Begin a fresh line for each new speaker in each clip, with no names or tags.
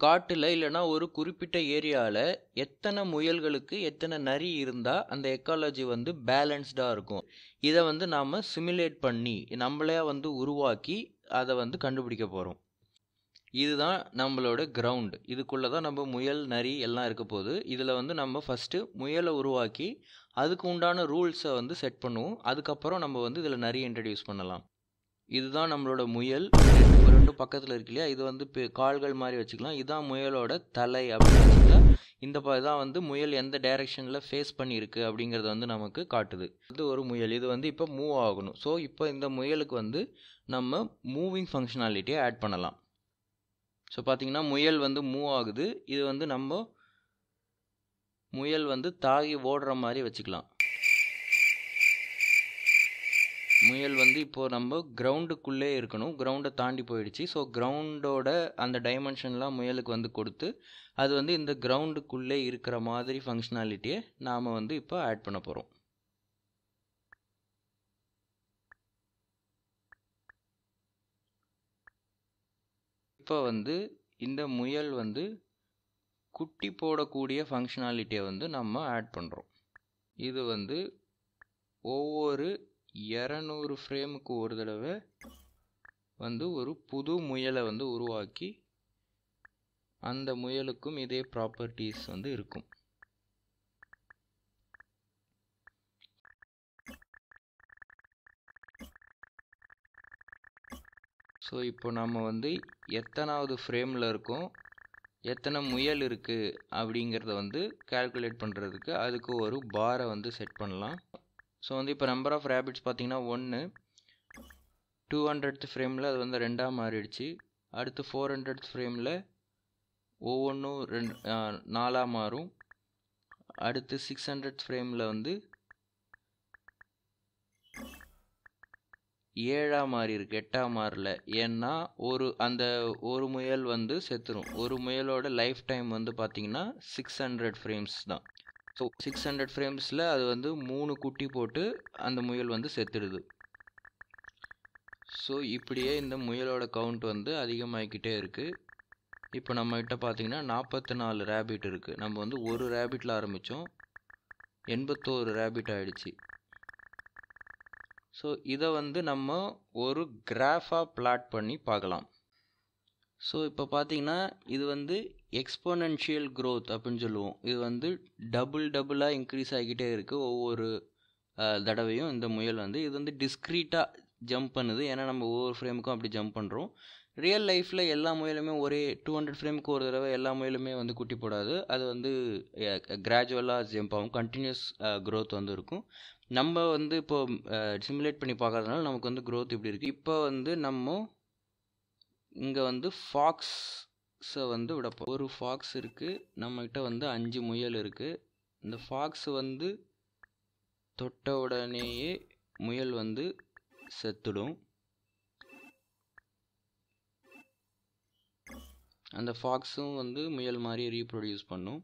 காட்டுல இல்லைன்னா ஒரு குறிப்பிட்ட ஏரியால எத்தனை முயல்களுக்கு எத்தனை நரி இருந்தா அந்த எக்காலஜி வந்து பேலன்ஸ்டா இருக்கும். இதை வந்து நாம சிமுலேட் பண்ணி நம்மளே வந்து உருவாக்கி அதை வந்து கண்டுபிடிக்க போறோம். இதுதான் நம்மளோட கிரவுண்ட். இதுக்குள்ள தான் நம்ம முயல் நரி எல்லாம் இருக்க போகுது. இதில் வந்து நம்ம ஃபஸ்ட்டு முயலை உருவாக்கி அதுக்கு உண்டான ரூல்ஸை வந்து செட் பண்ணுவோம். அதுக்கப்புறம் நம்ம வந்து இதில் நரி இன்ட்ரடியூஸ் பண்ணலாம். இதுதான் நம்மளோட முயல். ரெண்டு பக்கத்தில் இருக்கு இல்லையா, இது வந்து கால்கள் மாதிரி வச்சுக்கலாம். இதுதான் முயலோட தலை அப்படின்னு வச்சுக்கலாம். இந்த தான் வந்து முயல் எந்த டைரெக்ஷனில் ஃபேஸ் பண்ணியிருக்கு அப்படிங்கிறத வந்து நமக்கு காட்டுது. இது ஒரு முயல். இது வந்து இப்போ மூவ் ஆகணும். ஸோ இப்போ இந்த முயலுக்கு வந்து நம்ம மூவிங் ஃபங்க்ஷனாலிட்டியை ஆட் பண்ணலாம். ஸோ பார்த்தீங்கன்னா முயல் வந்து மூவ் ஆகுது. இது வந்து நம்ம முயல் வந்து தாவி ஓடுற மாதிரி வச்சுக்கலாம். முயல் வந்து இப்போது நம்ம கிரவுண்டுக்குள்ளே இருக்கணும். கிரவுண்டை தாண்டி போயிடுச்சு. ஸோ கிரவுண்டோட அந்த டைமென்ஷன்லாம் முயலுக்கு வந்து கொடுத்து அது வந்து இந்த கிரவுண்டுக்குள்ளே இருக்கிற மாதிரி ஃபங்க்ஷனாலிட்டியை நாம் வந்து இப்போ ஆட் பண்ண போகிறோம். இப்போ வந்து இந்த முயல் வந்து குட்டி போடக்கூடிய ஃபங்க்ஷனாலிட்டியை வந்து நம்ம ஆட் பண்ணுறோம். இது வந்து ஒவ்வொரு 200 ஃப்ரேமுக்கு ஒரு தடவை வந்து ஒரு புது முயலை வந்து உருவாக்கி அந்த முயலுக்கும் இதே ப்ராப்பர்ட்டிஸ் வந்து இருக்கும். ஸோ இப்போ நம்ம வந்து எத்தனாவது ஃப்ரேமில் இருக்கோம், எத்தனை முயல் இருக்குது அப்படிங்கிறத வந்து கால்குலேட் பண்ணுறதுக்கு அதுக்கு ஒரு பாரை வந்து செட் பண்ணலாம். ஸோ வந்து இப்போ நம்பர் ஆஃப் ரேபிட்ஸ் பார்த்தீங்கன்னா 1, 200th ஃப்ரேமில் அது வந்து 2ஆக மாறிடுச்சு. அடுத்து 400th ஃப்ரேமில் ஒவ்வொன்றும் 4ஆக மாறும். அடுத்து 600th ஃப்ரேமில் வந்து 7ஆக மாறி இருக்கு, 8ஆக மாறல. ஏன்னா ஒரு முயல் வந்து செத்துரும். ஒரு முயலோட லைஃப் டைம் வந்து பார்த்தீங்கன்னா 600 ஃப்ரேம்ஸ் தான். ஸோ 600 ஃப்ரேம்ஸில் அது வந்து 3 குட்டி போட்டு அந்த முயல் வந்து செத்துடுது. ஸோ இப்படியே இந்த முயலோட கவுண்ட் வந்து அதிகமாகிக்கிட்டே இருக்குது. இப்போ நம்மகிட்ட பார்த்தீங்கன்னா 44 ரேபிட் இருக்குது. நம்ம வந்து ஒரு ரேபிட்டில் ஆரம்பித்தோம், 81 ரேபிட் ஆகிடுச்சு. ஸோ இதை வந்து நம்ம ஒரு கிராஃபாக பிளாட் பண்ணி பார்க்கலாம். ஸோ இப்போ பார்த்தீங்கன்னா இது வந்து எக்ஸ்போனென்ஷியல் க்ரோத் அப்படின்னு சொல்லுவோம். இது வந்து டபுளாக இன்க்ரீஸ் ஆகிக்கிட்டே இருக்குது ஒவ்வொரு தடவையும். இந்த முயல் வந்து இது வந்து டிஸ்க்ரீட்டாக ஜம்ப் பண்ணுது. ஏன்னா நம்ம ஒவ்வொரு ஃப்ரேமுக்கும் அப்படி ஜம்ப் பண்ணுறோம். ரியல் லைஃப்பில் எல்லா முயலுமே ஒரே 200 ஃப்ரேமுக்கு ஒரு தடவை எல்லா முயலுமே வந்து குட்டி போடாது. அது வந்து கிராஜுவலாக ஜம்ப் ஆகும். கண்டினியூஸ் க்ரோத் வந்து இருக்கும். நம்ம வந்து இப்போ சிமுலேட் பண்ணி பார்க்கறதுனால நமக்கு வந்து க்ரோத் இப்படி இருக்குது. இப்போ வந்து நம்ம இங்கே வந்து ஃபாக்ஸை வந்து விடப்போம். ஒரு ஃபாக்ஸ் இருக்குது. நம்மகிட்ட வந்து 5 முயல் இருக்குது. இந்த ஃபாக்ஸ் வந்து தொட்ட உடனேயே முயல் வந்து செத்துடும். அந்த ஃபாக்ஸும் வந்து முயல் மாதிரி ரீப்ரொடியூஸ் பண்ணும்.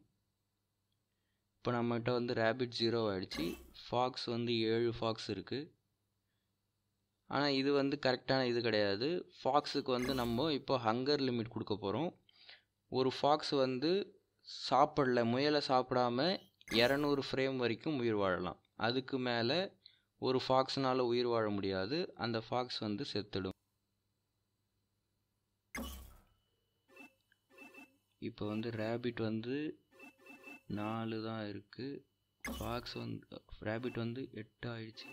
இப்போ நம்மகிட்ட வந்து ரேபிட் 0 ஆகிடுச்சு. ஃபாக்ஸ் வந்து 7 ஃபாக்ஸ் இருக்குது. ஆனால் இது வந்து கரெக்டான இது கிடையாது. ஃபாக்ஸுக்கு வந்து நம்ம இப்போ ஹங்கர் லிமிட் கொடுக்க போகிறோம். ஒரு ஃபாக்ஸ் வந்து முயலை சாப்பிடாம 200 ஃப்ரேம் வரைக்கும் உயிர் வாழலாம். அதுக்கு மேலே ஒரு ஃபாக்ஸ்னால் உயிர் வாழ முடியாது. அந்த ஃபாக்ஸ் வந்து செத்துடும். இப்போ வந்து ரேபிட் வந்து 4 தான் இருக்குது. ஃபாக்ஸ் வந்து ரேபிட் வந்து 8 ஆயிடுச்சு.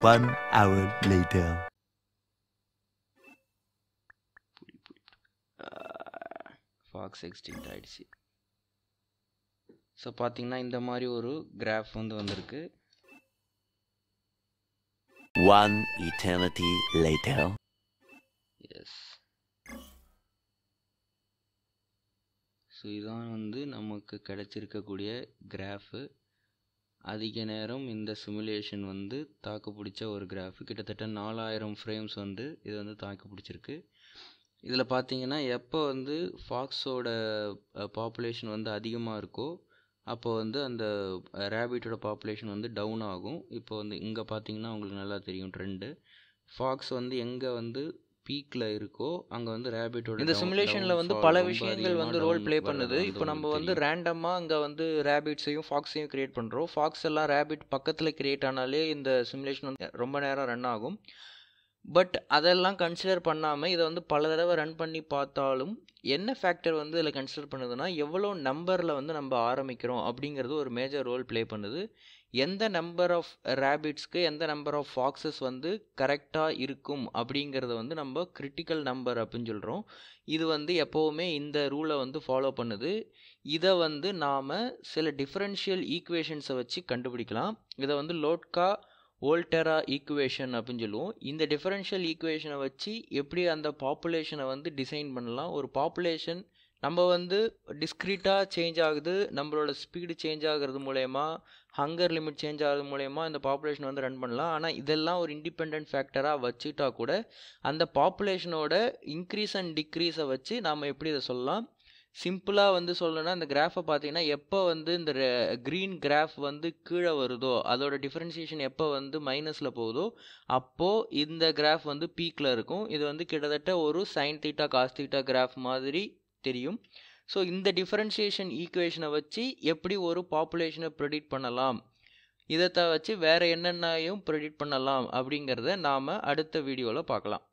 One hour later.
Fox extinct ஆயிடுச்சு. ஸோ பார்த்தீங்கன்னா இந்த மாதிரி ஒரு கிராஃப் வந்து வந்திருக்கு.
One eternity later.
Yes. So இதுதான் வந்து நமக்கு கிடைச்சிருக்கக்கூடிய கிராஃபு. அதிக நேரம் இந்த சிமுலேஷன் வந்து தாக்கு பிடிச்ச ஒரு கிராஃபு. கிட்டத்தட்ட 4000 ஃப்ரேம்ஸ் வந்து இது வந்து தாக்கு பிடிச்சிருக்கு. இதில் பார்த்தீங்கன்னா எப்போ வந்து ஃபாக்ஸோட பாப்புலேஷன் வந்து அதிகமாக இருக்கோ அப்போ வந்து அந்த ரேபிட்டோட பாப்புலேஷன் வந்து டவுன் ஆகும். இப்போ வந்து இங்கே பார்த்தீங்கன்னா உங்களுக்கு நல்லா தெரியும் ட்ரெண்டு. ஃபாக்ஸ் வந்து எங்கே வந்து பீக்கில் இருக்கோ அங்கே வந்து ரேபிட்டோட
இந்த சிமுலேஷனில் வந்து பல விஷயங்கள் வந்து ரோல் ப்ளே பண்ணுது. இப்போ நம்ம வந்து ரேண்டமாக அங்கே வந்து ரேபிட்ஸையும் ஃபாக்ஸையும் கிரியேட் பண்ணுறோம். ஃபாக்ஸ் எல்லாம் ரேபிட் பக்கத்தில் கிரியேட் ஆனாலே இந்த சிமுலேஷன் வந்து ரொம்ப நேரம் ரன் ஆகும். பட் அதெல்லாம் கன்சிடர் பண்ணாமல் இதை வந்து பல தடவை ரன் பண்ணி பார்த்தாலும் என்ன ஃபேக்டர் வந்து இதில் கன்சிடர் பண்ணுதுன்னா எவ்வளோ நம்பரில் வந்து நம்ம ஆரம்பிக்கிறோம் அப்படிங்கிறது ஒரு மேஜர் ரோல் ப்ளே பண்ணுது. எந்த நம்பர் ஆஃப் ரேபிட்ஸ்க்கு எந்த நம்பர் ஆஃப் ஃபாக்ஸஸ் வந்து கரெக்டாக இருக்கும் அப்படிங்கிறத வந்து நம்ம கிரிட்டிக்கல் நம்பர் அப்படின்னு சொல்கிறோம். இது வந்து எப்போவுமே இந்த ரூலை வந்து ஃபாலோ பண்ணுது. இதை வந்து நாம் சில டிஃபரன்ஷியல் ஈக்குவேஷன்ஸை வச்சு கண்டுபிடிக்கலாம். இதை வந்து லோட்கா வோல்டெரா ஈக்குவேஷன் அப்படின்னு சொல்லுவோம். இந்த டிஃபரன்ஷியல் ஈக்குவேஷனை வச்சு எப்படி அந்த பாப்புலேஷனை வந்து டிசைன் பண்ணலாம். ஒரு பாப்புலேஷன் நம்ம வந்து டிஸ்க்ரீட்டாக சேஞ்ச் ஆகுது, நம்மளோட ஸ்பீடு சேஞ்ச் ஆகிறது மூலயமா, ஹங்கர் லிமிட் சேஞ்ச் ஆகிறது மூலயமா இந்த பாப்புலேஷன் வந்து ரன் பண்ணலாம். ஆனால் இதெல்லாம் ஒரு இண்டிபெண்ட் ஃபேக்டராக வச்சுட்டா கூட அந்த பாப்புலேஷனோட இன்க்ரீஸ் அண்ட் டிக்ரீஸை வச்சு நாம் எப்படி இதை சொல்லலாம். சிம்பிளாக வந்து சொல்லணும்னா இந்த கிராஃபை பார்த்தீங்கன்னா எப்போ வந்து இந்த க்ரீன் கிராஃப் வந்து கீழே வருதோ அதோட டிஃப்ரென்சியேஷன் எப்போ வந்து மைனஸில் போகுதோ அப்போது இந்த கிராஃப் வந்து பீக்கில் இருக்கும். இது வந்து கிட்டத்தட்ட ஒரு sine theta cos theta graph மாதிரி தெரியும். ஸோ இந்த டிஃபரன்ஷியேஷன் ஈக்குவேஷனை வச்சு எப்படி ஒரு பாப்புலேஷனை ப்ரெடிக்ட் பண்ணலாம், இதை வச்சு வேறு என்னென்னையும் ப்ரெடிக்ட் பண்ணலாம் அப்படிங்கிறத நாம் அடுத்த வீடியோவில் பார்க்கலாம்.